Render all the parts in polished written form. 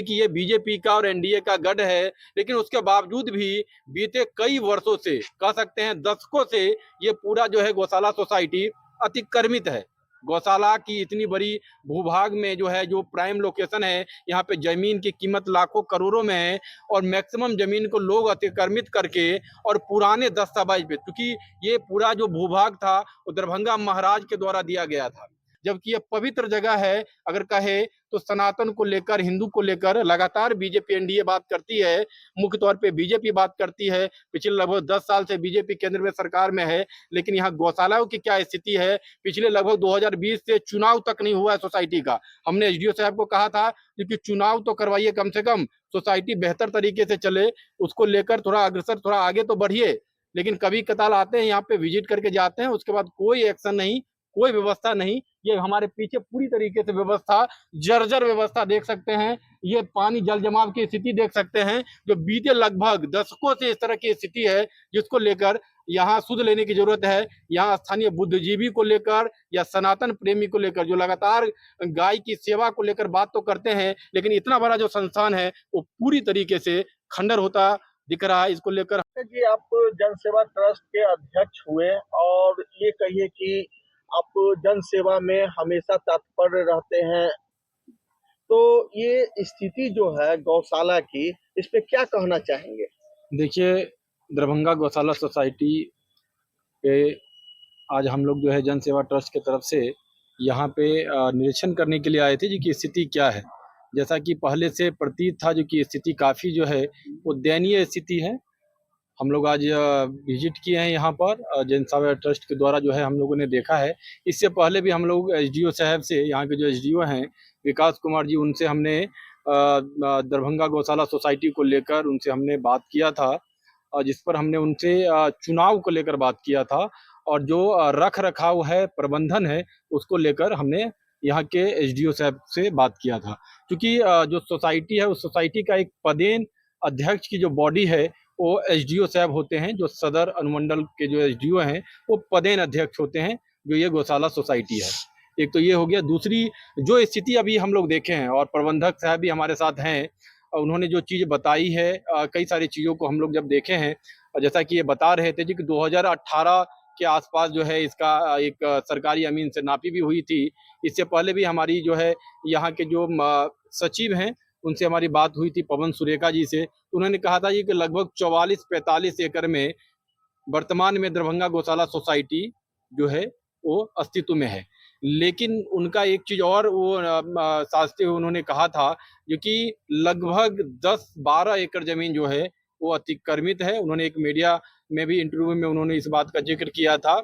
कि ये बीजेपी का और एनडीए का गढ़ है, लेकिन उसके बावजूद भी बीते कई वर्षों से, कह सकते हैं दशकों से, ये पूरा जो है गौशाला सोसाइटी अतिक्रमित है। गौशाला की इतनी बड़ी भूभाग में जो है, जो प्राइम लोकेशन है, यहाँ पे जमीन की कीमत लाखों करोड़ों में है और मैक्सिमम जमीन को लोग अतिक्रमित करके और पुराने दस्तावेज पे, क्योंकि ये पूरा जो भूभाग था वो दरभंगा महाराज के द्वारा दिया गया था, जबकि ये पवित्र जगह है। अगर कहे तो सनातन को लेकर, हिंदू को लेकर लगातार बीजेपी एनडीए बात करती है, मुख्य तौर पे बीजेपी बात करती है। पिछले लगभग 10 साल से बीजेपी केंद्र में सरकार में है, लेकिन यहाँ गौशालाओं की क्या स्थिति है। पिछले लगभग 2020 से चुनाव तक नहीं हुआ है सोसाइटी का। हमने एसडीओ साहब को कहा था कि चुनाव तो करवाइए, कम से कम सोसाइटी बेहतर तरीके से चले, उसको लेकर थोड़ा अग्रसर, थोड़ा आगे तो बढ़िए। लेकिन कभी कताल आते हैं यहाँ पे, विजिट करके जाते हैं, उसके बाद कोई एक्शन नहीं, कोई व्यवस्था नहीं। ये हमारे पीछे पूरी तरीके से व्यवस्था, जर्जर व्यवस्था देख सकते हैं। ये पानी जल जमाव की स्थिति देख सकते हैं, जो बीते लगभग दशकों से इस तरह की स्थिति है, जिसको लेकर यहाँ सुध लेने की जरूरत है। यहाँ स्थानीय बुद्धिजीवी को लेकर या सनातन प्रेमी को लेकर, जो लगातार गाय की सेवा को लेकर बात तो करते हैं, लेकिन इतना बड़ा जो संस्थान है वो पूरी तरीके से खंडर होता दिख रहा है। इसको लेकर जी, आप जन सेवा ट्रस्ट के अध्यक्ष हुए और ये कहिए कि आप जन सेवा में हमेशा तत्पर रहते हैं, तो ये स्थिति जो है गौशाला की, इस पे क्या कहना चाहेंगे? देखिए, दरभंगा गौशाला सोसाइटी पे आज हम लोग जो है जन सेवा ट्रस्ट की तरफ से यहाँ पे निरीक्षण करने के लिए आए थे जी कि स्थिति क्या है। जैसा कि पहले से प्रतीत था, जो कि स्थिति काफ़ी जो है वो दयनीय स्थिति है। हम लोग आज विजिट किए हैं यहाँ पर, जन सेवा ट्रस्ट के द्वारा जो है हम लोगों ने देखा है। इससे पहले भी हम लोग एसडीओ साहब से, यहाँ के जो एसडीओ हैं विकास कुमार जी, उनसे हमने दरभंगा गौशाला सोसाइटी को लेकर उनसे हमने बात किया था, जिस पर हमने उनसे चुनाव को लेकर बात किया था और जो रख रखाव है, प्रबंधन है, उसको लेकर हमने यहाँ के एसडीओ साहब से बात किया था। क्योंकि जो सोसाइटी है, उस सोसाइटी का एक पदेन अध्यक्ष की जो बॉडी है वो एसडीओ साहब होते हैं। जो सदर अनुमंडल के जो एसडीओ हैं वो पदेन अध्यक्ष होते हैं, जो ये गौशाला सोसाइटी है। एक तो ये हो गया। दूसरी जो स्थिति अभी हम लोग देखे हैं, और प्रबंधक साहब भी हमारे साथ हैं, उन्होंने जो चीज़ बताई है, कई सारी चीज़ों को हम लोग जब देखे हैं, जैसा कि ये बता रहे थे जी कि 2018 के आसपास जो है इसका एक सरकारी अमीन से नापी भी हुई थी। इससे पहले भी हमारी जो है यहाँ के जो सचिव हैं उनसे हमारी बात हुई थी, पवन सुरेखा जी से। उन्होंने कहा था जी कि लगभग 44-45 एकड़ में वर्तमान में दरभंगा गौशाला सोसाइटी जो है वो अस्तित्व में है। लेकिन उनका एक चीज़ और वो साधते हुए उन्होंने कहा था, जो कि लगभग 10-12 एकड़ ज़मीन जो है वो अतिक्रमित है। उन्होंने एक मीडिया में भी इंटरव्यू में उन्होंने इस बात का ज़िक्र किया था।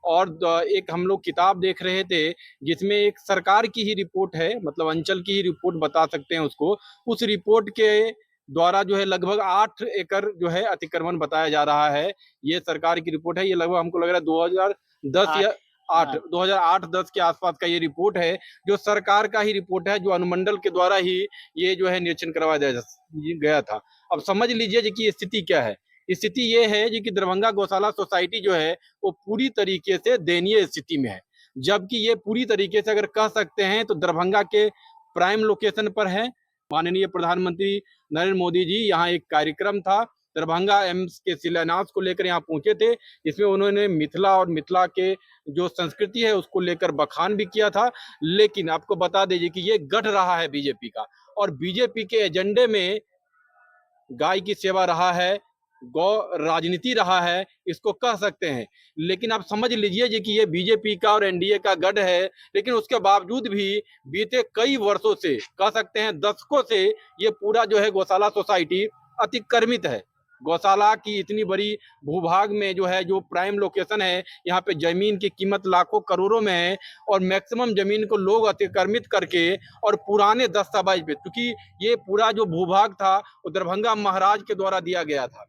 और एक हम लोग किताब देख रहे थे, जिसमें एक सरकार की ही रिपोर्ट है, मतलब अंचल की ही रिपोर्ट बता सकते हैं उसको। उस रिपोर्ट के द्वारा जो है लगभग 8 एकड़ जो है अतिक्रमण बताया जा रहा है। ये सरकार की रिपोर्ट है। ये लगभग हमको लग रहा है 2010 या 2008-10 के आसपास का ये रिपोर्ट है, जो सरकार का ही रिपोर्ट है, जो अनुमंडल के द्वारा ही ये जो है निरीक्षण करवाया गया था। अब समझ लीजिए जी कि स्थिति क्या है। स्थिति ये है जी कि दरभंगा गौशाला सोसाइटी जो है वो पूरी तरीके से दयनीय स्थिति में है। जबकि ये पूरी तरीके से अगर कह सकते हैं तो दरभंगा के प्राइम लोकेशन पर है। माननीय प्रधानमंत्री नरेंद्र मोदी जी यहाँ एक कार्यक्रम था, दरभंगा एम्स के शिलान्यास को लेकर यहाँ पहुंचे थे, जिसमें उन्होंने मिथिला और मिथिला के जो संस्कृति है उसको लेकर बखान भी किया था। लेकिन आपको बता दीजिए कि ये गढ़ रहा है बीजेपी का, और बीजेपी के एजेंडे में गाय की सेवा रहा है, गौ राजनीति रहा है, इसको कह सकते हैं। लेकिन आप समझ लीजिए जी कि ये बीजेपी का और एनडीए का गढ़ है, लेकिन उसके बावजूद भी बीते कई वर्षों से, कह सकते हैं दशकों से, ये पूरा जो है गौशाला सोसाइटी अतिक्रमित है। गौशाला की इतनी बड़ी भूभाग में जो है, जो प्राइम लोकेशन है, यहाँ पे जमीन की कीमत लाखों करोड़ों में है और मैक्सिमम जमीन को लोग अतिक्रमित करके और पुराने दस्तावेज पे, क्योंकि ये पूरा जो भूभाग था वो दरभंगा महाराज के द्वारा दिया गया था,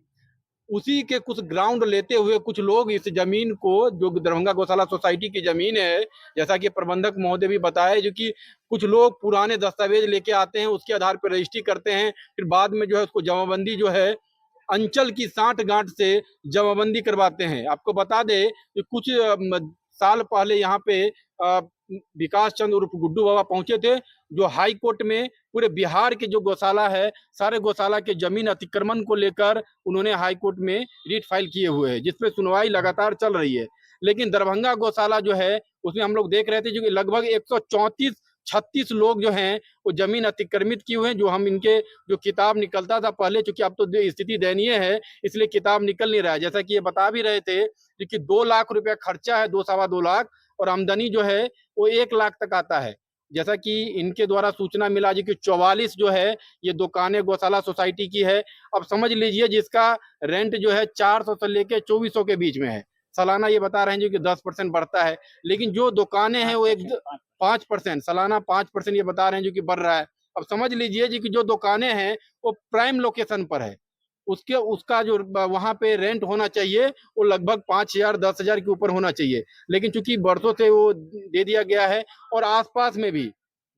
उसी के कुछ ग्राउंड लेते हुए कुछ लोग इस जमीन को, जो दरभंगा गौशाला सोसाइटी की जमीन है, जैसा कि प्रबंधक महोदय भी बताए, जो कि कुछ लोग पुराने दस्तावेज लेके आते हैं, उसके आधार पर रजिस्ट्री करते हैं, फिर बाद में जो है उसको जमाबंदी जो है अंचल की साठ गांठ से जमाबंदी करवाते हैं। आपको बता दें कि कुछ साल पहले यहाँ पे विकास चंद उर्फ गुड्डू बाबा पहुंचे थे, जो हाई कोर्ट में पूरे बिहार के जो गौशाला है, सारे गौशाला के जमीन अतिक्रमण को लेकर उन्होंने हाई कोर्ट में रिट फाइल किए हुए हैं, जिसपे सुनवाई लगातार चल रही है। लेकिन दरभंगा गौशाला जो है, उसमें हम लोग देख रहे थे जो कि लगभग 134 36 लोग जो हैं वो जमीन अतिक्रमित किए हुए हैं। जो हम इनके जो किताब निकलता था पहले, चूंकि अब तो स्थिति दयनीय है, इसलिए किताब निकल नहीं रहा है। जैसा कि ये बता भी रहे थे कि 2 लाख रुपया खर्चा है, 2 सवा 2 लाख, और आमदनी जो है वो 1 लाख तक आता है। जैसा कि इनके द्वारा सूचना मिला जी कि 44 जो है ये दुकानें गौशाला सोसाइटी की है। अब समझ लीजिए जिसका रेंट जो है 400 से लेके 2400 के बीच में है। सालाना ये बता रहे हैं जी कि 10% बढ़ता है, लेकिन जो दुकानें हैं वो एक 5%, सालाना 5% ये बता रहे हैं जो कि बढ़ रहा है। अब समझ लीजिए जी कि जो दुकानें हैं वो प्राइम लोकेशन पर है, उसके उसका जो वहां पे रेंट होना चाहिए वो लगभग 5,000 10,000 के ऊपर होना चाहिए। लेकिन चूंकि बरसों से वो दे दिया गया है, और आसपास में भी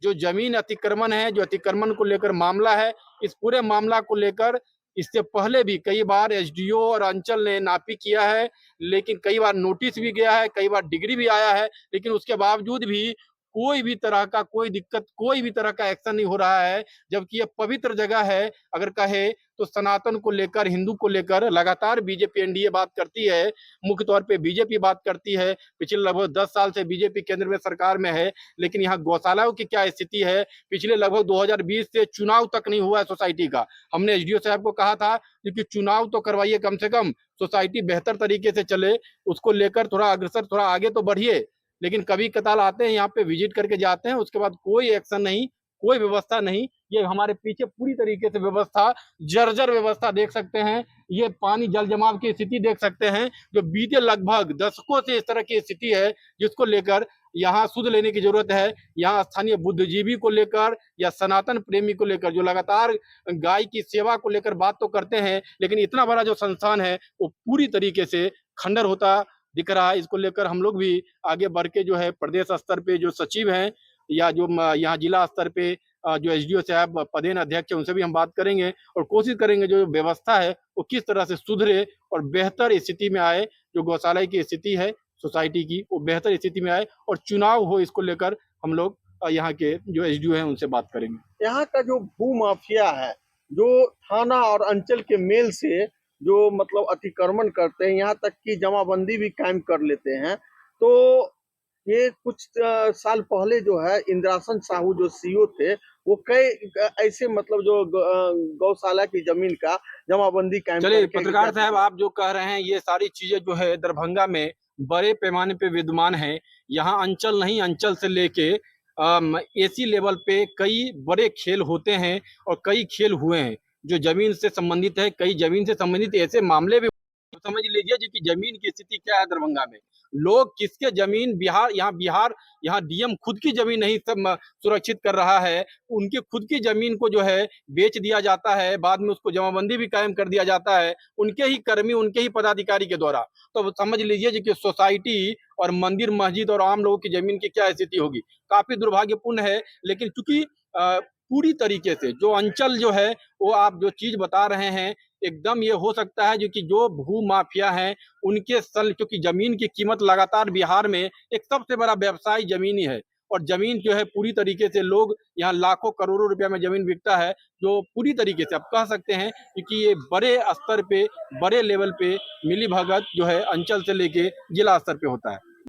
जो जमीन अतिक्रमण है, जो अतिक्रमण को लेकर मामला है, इस पूरे मामला को लेकर इससे पहले भी कई बार एसडीओ और अंचल ने नापी किया है, लेकिन कई बार नोटिस भी गया है, कई बार डिग्री भी आया है, लेकिन उसके बावजूद भी कोई भी तरह का कोई दिक्कत, कोई भी तरह का एक्शन नहीं हो रहा है। जबकि ये पवित्र जगह है, अगर कहे तो सनातन को लेकर, हिंदू को लेकर लगातार बीजेपी एनडीए बात करती है, मुख्य तौर पे बीजेपी बात करती है। पिछले लगभग 10 साल से बीजेपी केंद्र में सरकार में है, लेकिन यहाँ गौशालाओं की क्या स्थिति है? पिछले लगभग 2020 से चुनाव तक नहीं हुआ है सोसाइटी का। हमने एसडीओ साहब को कहा था कि चुनाव तो करवाइए, कम से कम सोसाइटी बेहतर तरीके से चले, उसको लेकर थोड़ा अग्रसर, थोड़ा आगे तो बढ़िए। लेकिन कभी कताल आते हैं यहाँ पे, विजिट करके जाते हैं, उसके बाद कोई एक्शन नहीं, कोई व्यवस्था नहीं। ये हमारे पीछे पूरी तरीके से व्यवस्था, जर्जर व्यवस्था देख सकते हैं। ये पानी जल जमाव की स्थिति देख सकते हैं, जो बीते लगभग दशकों से इस तरह की स्थिति है, जिसको लेकर यहाँ सुध लेने की जरूरत है। यहाँ स्थानीय बुद्धिजीवी को लेकर या सनातन प्रेमी को लेकर, जो लगातार गाय की सेवा को लेकर बात तो करते हैं, लेकिन इतना बड़ा जो संस्थान है वो पूरी तरीके से खंडर होता दिख रहा है। इसको लेकर हम लोग भी आगे बढ़ के जो है प्रदेश स्तर पे जो सचिव हैं, या जो यहाँ जिला स्तर पे जो एसडीओ साहब पदेन अध्यक्ष है, उनसे भी हम बात करेंगे और कोशिश करेंगे जो व्यवस्था है वो किस तरह से सुधरे और बेहतर स्थिति में आए। जो गौशाला की स्थिति है सोसाइटी की, वो बेहतर स्थिति में आए और चुनाव हो, इसको लेकर हम लोग यहाँ के जो एसडीओ हैं उनसे बात करेंगे। यहाँ का जो भू माफिया है, जो थाना और अंचल के मेल से जो मतलब अतिक्रमण करते हैं, यहाँ तक कि जमाबंदी भी कायम कर लेते हैं। तो ये कुछ साल पहले जो है इंद्रासन साहू जो सीईओ थे, वो कई ऐसे मतलब जो गौशाला की जमीन का जमाबंदी कायम चलिए करके पत्रकार साहब, आप जो कह रहे हैं ये सारी चीजें जो है दरभंगा में बड़े पैमाने पे विद्यमान है। यहाँ अंचल नहीं, अंचल से लेके एसी लेवल पे कई बड़े खेल होते हैं और कई खेल हुए हैं जो जमीन से संबंधित है। कई जमीन से संबंधित ऐसे मामले भी, समझ लीजिए जी कि जमीन की स्थिति क्या है दरभंगा में। लोग किसके जमीन, बिहार यहाँ डीएम खुद की जमीन नहीं सब सुरक्षित कर रहा है, उनके खुद की जमीन को जो है बेच दिया जाता है, बाद में उसको जमाबंदी भी कायम कर दिया जाता है उनके ही कर्मी, उनके ही पदाधिकारी के द्वारा। तो समझ लीजिए जी कि सोसाइटी और मंदिर मस्जिद और आम लोगों की जमीन की क्या स्थिति होगी। काफी दुर्भाग्यपूर्ण है। लेकिन चूंकि पूरी तरीके से जो अंचल जो है, वो आप जो चीज बता रहे हैं एकदम ये हो सकता है जो कि जो भू माफिया हैं उनके सल, क्योंकि जमीन की कीमत लगातार बिहार में एक सबसे बड़ा व्यवसाय जमीन ही है। और जमीन जो है पूरी तरीके से लोग यहाँ लाखों करोड़ों रुपया में जमीन बिकता है, जो पूरी तरीके से आप कह सकते हैं क्योंकि ये बड़े स्तर पे, बड़े लेवल पे मिली भगत जो है अंचल से लेके जिला स्तर पे होता है।